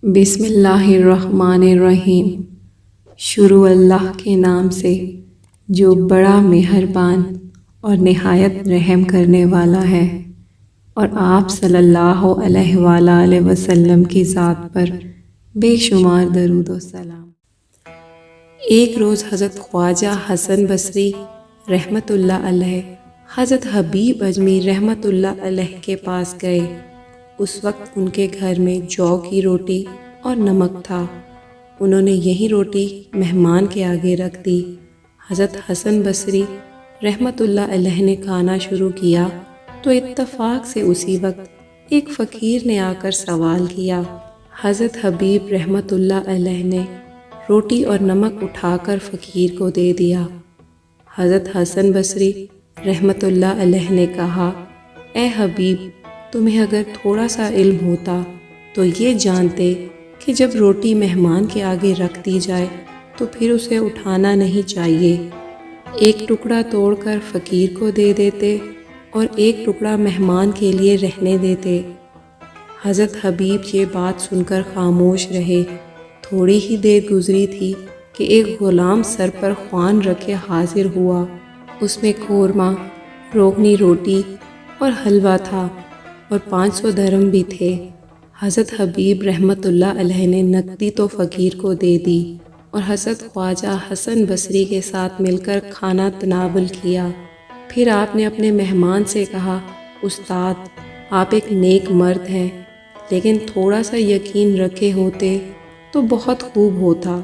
بسم اللہ الرحمن الرحیم۔ شروع اللہ کے نام سے جو بڑا مہربان اور نہایت رحم کرنے والا ہے، اور آپ صلی اللہ علیہ وآلہ وسلم کی ذات پر بے شمار درود و سلام۔ ایک روز حضرت خواجہ حسن بصری رحمۃ اللہ علیہ حضرت حبیب اجمی رحمۃ اللہ علیہ کے پاس گئے۔ اس وقت ان کے گھر میں جو کی روٹی اور نمک تھا۔ انہوں نے یہی روٹی مہمان کے آگے رکھ دی۔ حضرت حسن بصری رحمۃ اللہ علیہ نے کھانا شروع کیا تو اتفاق سے اسی وقت ایک فقیر نے آ کر سوال کیا۔ حضرت حبیب رحمۃ اللہ علیہ نے روٹی اور نمک اٹھا کر فقیر کو دے دیا۔ حضرت حسن بصری رحمۃ اللہ علیہ نے کہا، اے حبیب، تمہیں اگر تھوڑا سا علم ہوتا تو یہ جانتے کہ جب روٹی مہمان کے آگے رکھ دی جائے تو پھر اسے اٹھانا نہیں چاہیے، ایک ٹکڑا توڑ کر فقیر کو دے دیتے اور ایک ٹکڑا مہمان کے لیے رہنے دیتے۔ حضرت حبیب یہ بات سن کر خاموش رہے۔ تھوڑی ہی دیر گزری تھی کہ ایک غلام سر پر خوان رکھے حاضر ہوا۔ اس میں قورمہ، روغنی روٹی اور حلوہ تھا اور 500 درہم بھی تھے۔ حضرت حبیب رحمۃ اللہ علیہ نے نقدی تو فقیر کو دے دی اور حضرت خواجہ حسن بصری کے ساتھ مل کر کھانا تناول کیا۔ پھر آپ نے اپنے مہمان سے کہا، استاد، آپ ایک نیک مرد ہیں، لیکن تھوڑا سا یقین رکھے ہوتے تو بہت خوب ہوتا۔